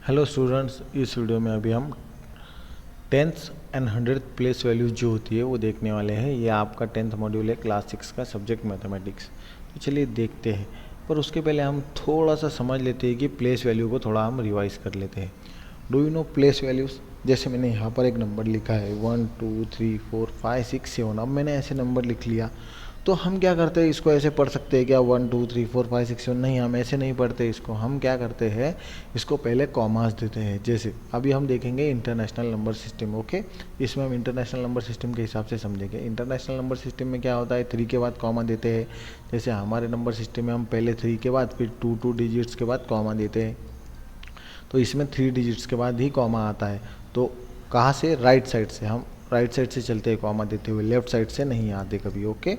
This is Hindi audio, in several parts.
हेलो स्टूडेंट्स, इस वीडियो में अभी हम tenth and 100th place values जो होती है वो देखने वाले हैं। ये आपका 10th मॉड्यूल है क्लास 6 का सब्जेक्ट मैथमेटिक्स। तो चलिए देखते हैं, पर उसके पहले हम थोड़ा सा समझ लेते हैं कि प्लेस वैल्यू को थोड़ा हम रिवाइज कर लेते हैं। Do you know place values? जैसे मैंने यहाँ पर एक नंबर लिखा है 1 2 3 4 5 6 7। अब मैंने ऐसे नंबर लिख लिया तो हम क्या करते हैं, इसको ऐसे पढ़ सकते हैं क्या 1 2 3 4 5 6 7? नहीं, हम ऐसे नहीं पढ़ते इसको। हम क्या करते हैं, इसको पहले कॉमास देते हैं। जैसे अभी हम देखेंगे इंटरनेशनल नंबर सिस्टम। ओके, इसमें हम इंटरनेशनल नंबर सिस्टम के हिसाब से समझेंगे। इंटरनेशनल नंबर सिस्टम में क्या होता है, 3 के बाद कॉमा देते हैं। जैसे हमारे नंबर सिस्टम में हम पहले 3 के बाद फिर 2 डिजिट्स के बाद कॉमा देते हैं, तो इसमें 3 डिजिट्स के बाद ही कॉमा आता है। तो कहाँ से? राइट साइड से। हम राइट साइड से चलते हैं कॉमा देते हुए, लेफ्ट साइड से नहीं आते कभी। ओके,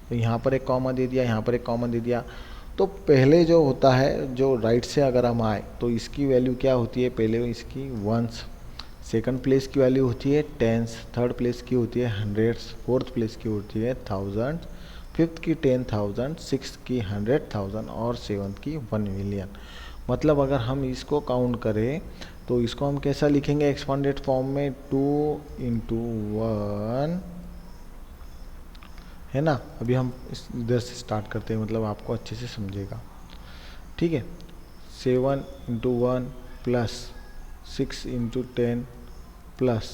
तो यहाँ पर एक कॉमा दे दिया, यहाँ पर एक कॉमा दे दिया। तो पहले जो होता है, जो राइट से अगर हम आए तो इसकी वैल्यू क्या होती है, पहले इसकी वंस, सेकंड प्लेस की वैल्यू होती है टेंस, थर्ड प्लेस की होती है हंड्रेड्स, फोर्थ प्लेस की होती है थाउजेंड, फिफ्थ की 10,000, सिक्स की 100,000 और सेवन्थ की 1 मिलियन। मतलब अगर हम इसको काउंट करें तो इसको हम कैसा लिखेंगे एक्सपांडेड फॉर्म में? 2 इंटू 1 है ना। अभी हम इधर से स्टार्ट करते हैं, मतलब आपको अच्छे से समझेगा, ठीक है। 7 into 1 plus 6 into 10 plus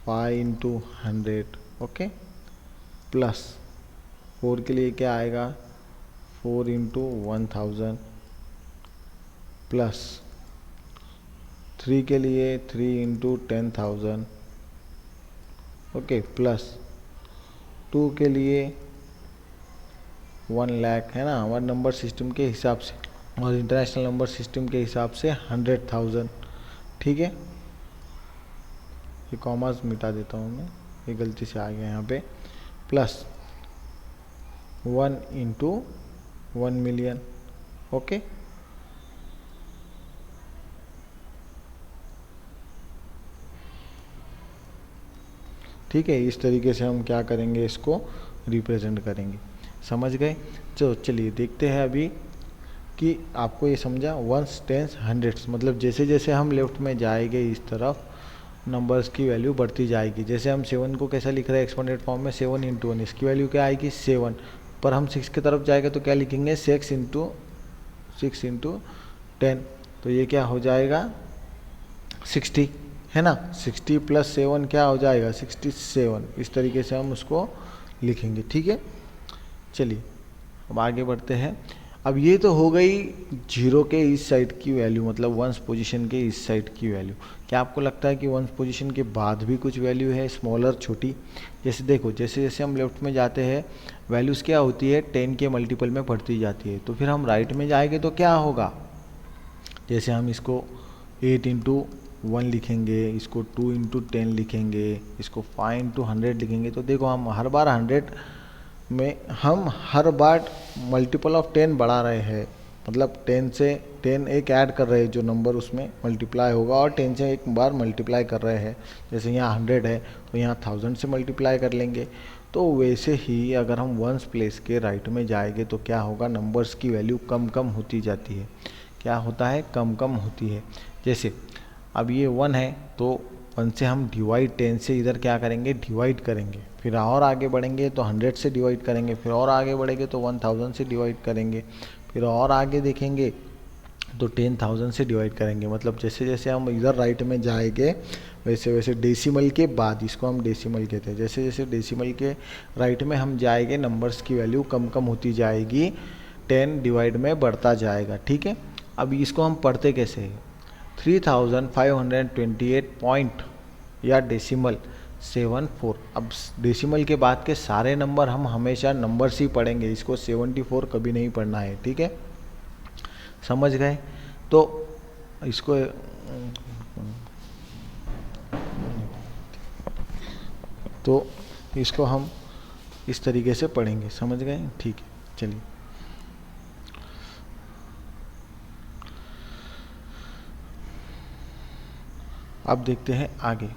5 into 100, okay, plus 4 के लिए क्या आएगा, 4 इंटू 1000 प्लस 3 के लिए 3 इंटू 10,000, ओके, प्लस 2 के लिए 1 लाख, है ना, वन नंबर सिस्टम के हिसाब से, और इंटरनेशनल नंबर सिस्टम के हिसाब से 100,000, ठीक है। ये कॉमास मिटा देता हूँ मैं, ये गलती से आ गया यहाँ पे। Plus 1 into 1 million, okay. ठीक है, इस तरीके से हम क्या करेंगे, इसको रिप्रेजेंट करेंगे। समझ गए? तो चलिए देखते हैं अभी कि आपको ये समझा। वंस, टेंस, हंड्रेड्स, मतलब जैसे जैसे हम लेफ्ट में जाएंगे इस तरफ नंबर्स की वैल्यू बढ़ती जाएगी। जैसे हम 7 को कैसा लिख रहे हैं एक्सपोनेंट फॉर्म में, 7 इंटू 1, इसकी वैल्यू क्या आएगी 7। पर हम 6 की तरफ जाएंगे तो क्या लिखेंगे, 6 इंटू 10, तो ये क्या हो जाएगा 60, है ना। 60 प्लस 7 क्या हो जाएगा 67। इस तरीके से हम उसको लिखेंगे, ठीक है। चलिए अब आगे बढ़ते हैं। अब ये तो हो गई जीरो के इस साइड की वैल्यू, मतलब वंस पोजीशन के इस साइड की वैल्यू। क्या आपको लगता है कि वंस पोजीशन के बाद भी कुछ वैल्यू है स्मॉलर, छोटी? जैसे देखो, जैसे जैसे हम लेफ्ट में जाते हैं वैल्यूज़ क्या होती है 10 के मल्टीपल में बढ़ती जाती है। तो फिर हम राइट में जाएंगे तो क्या होगा, जैसे हम इसको 8 इंटू 1 लिखेंगे, इसको 2 इंटू 10 लिखेंगे, इसको 5 इंटू 100 लिखेंगे, तो देखो हम हर बार 100 में हम हर बार मल्टीपल ऑफ 10 बढ़ा रहे हैं। मतलब 10 से 10 एक ऐड कर रहे हैं, जो नंबर उसमें मल्टीप्लाई होगा, और 10 से एक बार मल्टीप्लाई कर रहे हैं। जैसे यहाँ 100 है तो यहाँ 1000 से मल्टीप्लाई कर लेंगे। तो वैसे ही अगर हम वंस प्लेस के राइट में जाएंगे तो क्या होगा, नंबर्स की वैल्यू कम कम होती जाती है। क्या होता है, कम कम होती है। जैसे अब ये 1 है तो 1 से हम डिवाइड, 10 से इधर क्या करेंगे, डिवाइड करेंगे। फिर और आगे बढ़ेंगे तो 100 से डिवाइड करेंगे, फिर और आगे बढ़ेंगे तो 1000 से डिवाइड करेंगे, फिर और आगे देखेंगे तो 10,000 से डिवाइड करेंगे। मतलब जैसे जैसे हम इधर राइट में जाएंगे वैसे वैसे डेसिमल के बाद, इसको हम डेसिमल कहते हैं, जैसे जैसे डेसिमल के राइट में हम जाएंगे नंबर्स की वैल्यू कम कम होती जाएगी, 10 डिवाइड में बढ़ता जाएगा, ठीक है। अब इसको हम पढ़ते कैसे हैं, 3528 पॉइंट या डेसिमल 74। अब डेसिमल के बाद के सारे नंबर हम हमेशा नंबर्स ही पढ़ेंगे, इसको 74 कभी नहीं पढ़ना है, ठीक है। समझ गए? तो इसको तो इसको हम इस तरीके से पढ़ेंगे, समझ गए? ठीक है, चलिए अब देखते हैं आगे।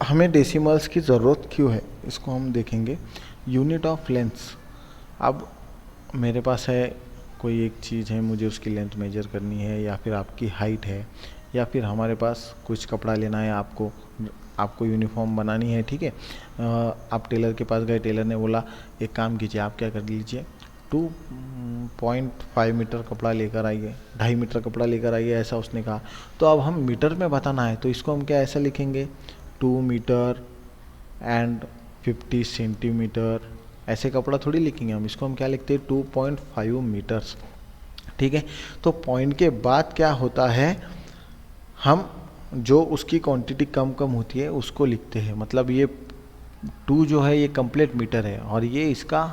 हमें डेसिमल्स की ज़रूरत क्यों है, इसको हम देखेंगे। यूनिट ऑफ लेंथ, अब मेरे पास है कोई एक चीज़ है, मुझे उसकी लेंथ मेजर करनी है, या फिर आपकी हाइट है, या फिर हमारे पास कुछ कपड़ा लेना है, आपको यूनिफॉर्म बनानी है, ठीक है। आप टेलर के पास गए, टेलर ने बोला एक काम कीजिए, आप क्या कर लीजिए 2.5 मीटर कपड़ा लेकर आइए, 2.5 मीटर कपड़ा लेकर आइए, ऐसा उसने कहा। तो अब हम मीटर में बताना है, तो इसको हम क्या ऐसा लिखेंगे 2 मीटर एंड 50 सेंटीमीटर, ऐसे कपड़ा थोड़ी लिखेंगे हम, इसको हम क्या लिखते हैं 2.5 मीटर्स, ठीक है। तो पॉइंट के बाद क्या होता है, हम जो उसकी क्वांटिटी कम कम होती है उसको लिखते हैं, मतलब ये 2 जो है ये कंप्लीट मीटर है और ये इसका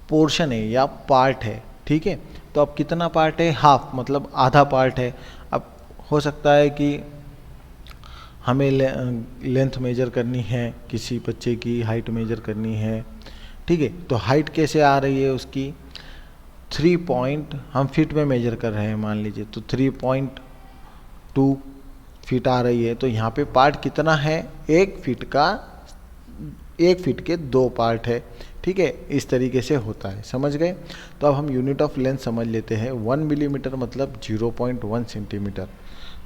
पोर्शन है या पार्ट है, ठीक है। तो अब कितना पार्ट है, हाफ, मतलब आधा पार्ट है। अब हो सकता है कि हमें लेंथ मेजर करनी है, किसी बच्चे की हाइट मेजर करनी है, ठीक है। तो हाइट कैसे आ रही है उसकी 3 पॉइंट, हम फीट में मेजर कर रहे हैं मान लीजिए, तो 3.2 फीट आ रही है। तो यहाँ पे पार्ट कितना है, 1 फीट का, 1 फीट के 2 पार्ट है, ठीक है। इस तरीके से होता है, समझ गए। तो अब हम यूनिट ऑफ लेंथ समझ लेते हैं। 1 मिलीमीटर मतलब 0.1 सेंटीमीटर।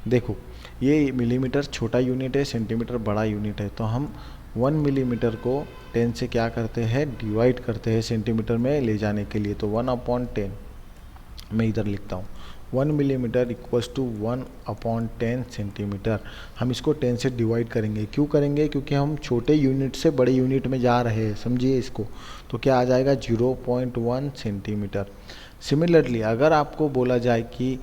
देखो ये मिलीमीटर छोटा यूनिट है, सेंटीमीटर बड़ा यूनिट है, तो हम 1 मिलीमीटर को 10 से क्या करते हैं, डिवाइड करते हैं सेंटीमीटर में ले जाने के लिए। तो 1/10 मैं इधर लिखता हूँ, 1 मिलीमीटर इक्वल्स टू 1/10 सेंटीमीटर। हम इसको 10 से डिवाइड करेंगे, क्यों करेंगे, क्योंकि हम छोटे यूनिट से बड़े यूनिट में जा रहे हैं, समझिए इसको। तो क्या आ जाएगा 0.1 सेंटीमीटर। सिमिलरली अगर आपको बोला जाए कि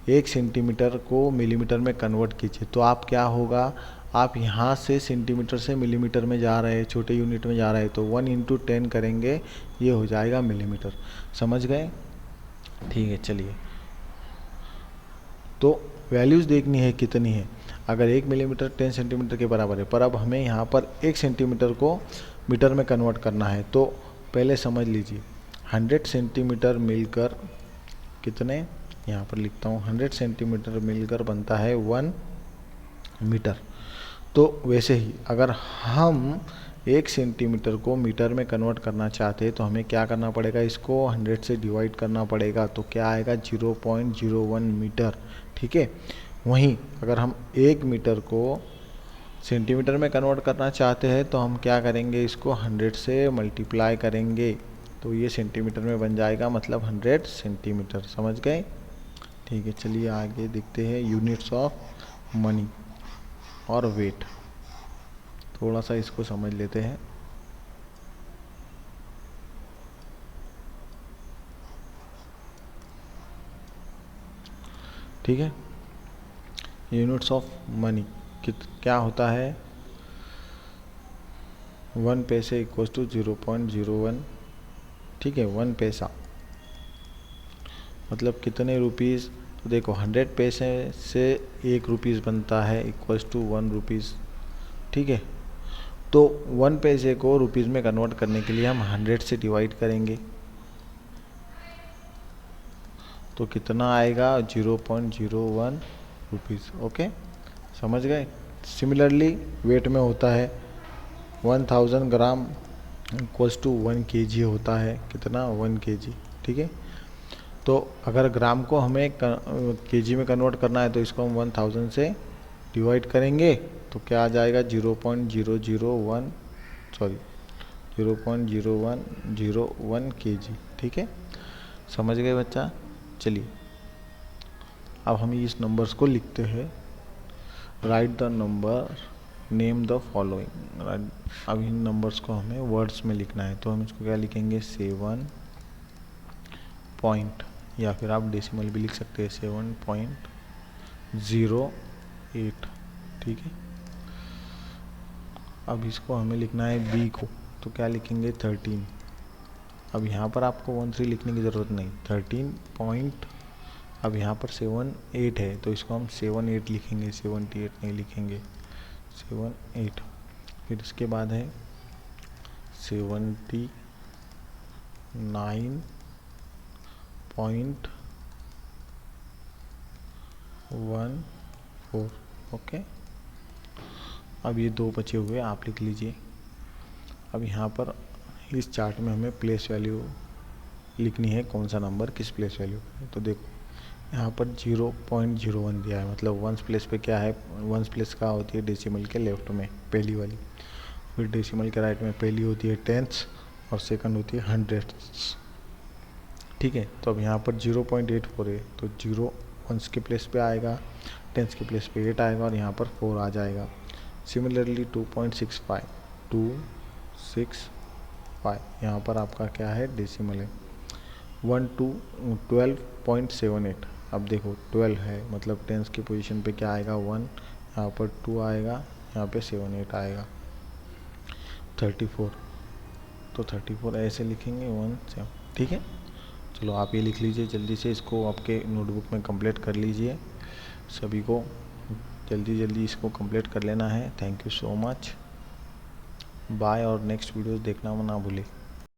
1 सेंटीमीटर को मिलीमीटर में कन्वर्ट कीजिए, तो आप क्या होगा, आप यहाँ से सेंटीमीटर से मिलीमीटर में जा रहे हैं, छोटे यूनिट में जा रहे हैं, तो 1/10 करेंगे, ये हो जाएगा मिलीमीटर। समझ गए, ठीक है। चलिए, तो वैल्यूज़ देखनी है कितनी है। अगर 1 मिलीमीटर 10 सेंटीमीटर के बराबर है, पर अब हमें यहाँ पर 1 सेंटीमीटर को मीटर में कन्वर्ट करना है। तो पहले समझ लीजिए 100 सेंटीमीटर मिलकर कितने, यहाँ पर लिखता हूँ 100 सेंटीमीटर मिलकर बनता है 1 मीटर। तो वैसे ही अगर हम 1 सेंटीमीटर को मीटर में कन्वर्ट करना चाहते हैं, तो हमें क्या करना पड़ेगा, इसको 100 से डिवाइड करना पड़ेगा। तो क्या आएगा 0.01 मीटर, ठीक है। वहीं अगर हम 1 मीटर को सेंटीमीटर में कन्वर्ट करना चाहते हैं, तो हम क्या करेंगे, इसको 100 से मल्टीप्लाई करेंगे, तो ये सेंटीमीटर में बन जाएगा, मतलब 100 सेंटीमीटर। समझ गए, ठीक है। चलिए आगे देखते हैं यूनिट्स ऑफ मनी और वेट, थोड़ा सा इसको समझ लेते हैं। ठीक है, यूनिट्स ऑफ मनी क्या होता है, 1 पैसे इक्वल्स टू 0.01, ठीक है। 1 पैसा मतलब कितने रुपीज़, तो देखो 100 पैसे से 1 रुपीज़ बनता है इक्वल्स टू 1 रुपीज़, ठीक है। तो 1 पैसे को रुपीज़ में कन्वर्ट करने के लिए हम 100 से डिवाइड करेंगे, तो कितना आएगा 0.01 रुपीज़, ओके, समझ गए। सिमिलरली वेट में होता है 1000 ग्राम इक्वल्स टू 1 केजी होता है, कितना 1 केजी, ठीक है। तो अगर ग्राम को हमें केजी में कन्वर्ट करना है, तो इसको हम 1000 से डिवाइड करेंगे, तो क्या आ जाएगा 0.001 सॉरी 0.0101 केजी, ठीक है। समझ गए बच्चा। चलिए अब हम इस नंबर्स को लिखते हैं। Right the number, name the following. अब इन नंबर्स को हमें वर्ड्स में लिखना है, तो हम इसको क्या लिखेंगे 7 पॉइंट, या फिर आप डेसिमल भी लिख सकते हैं 7.08, ठीक है। अब इसको हमें लिखना है बी को, तो क्या लिखेंगे 13। अब यहाँ पर आपको 13 लिखने की ज़रूरत नहीं, 13 पॉइंट, अब यहाँ पर 78 है, तो इसको हम 78 लिखेंगे, 78 नहीं लिखेंगे, 78। फिर इसके बाद है 79.14, ओके। अब ये 2 बचे हुए आप लिख लीजिए। अब यहाँ पर इस चार्ट में हमें प्लेस वैल्यू लिखनी है कौन सा नंबर किस प्लेस वैल्यू पे। तो देखो यहाँ पर 0.01 दिया है, मतलब वंस प्लेस पे क्या है, वंस प्लेस कहाँ होती है, डेसिमल के लेफ्ट में पहली वाली, फिर डेसिमल के राइट में पहली होती है टेंथ्स और सेकंड होती है हंड्रेड्स। ठीक है, तो अब यहाँ पर 0.84 है, तो 0 वंस के प्लेस पे आएगा, टेंस के प्लेस पे 8 आएगा और यहाँ पर 4 आ जाएगा। सिमिलरली 2.65 यहाँ पर आपका क्या है, डेसिमल है। 12.78, अब देखो 12 है, मतलब टेंस की पोजीशन पे क्या आएगा 1, यहाँ पर 2 आएगा, यहाँ पे 78 आएगा। 34, तो 34 ऐसे लिखेंगे 1 7। ठीक है, चलो आप ये लिख लीजिए जल्दी से, इसको आपके नोटबुक में कंप्लीट कर लीजिए। सभी को जल्दी जल्दी इसको कंप्लीट कर लेना है। Thank you so much, bye, और नेक्स्ट वीडियोस देखना ना भूलें।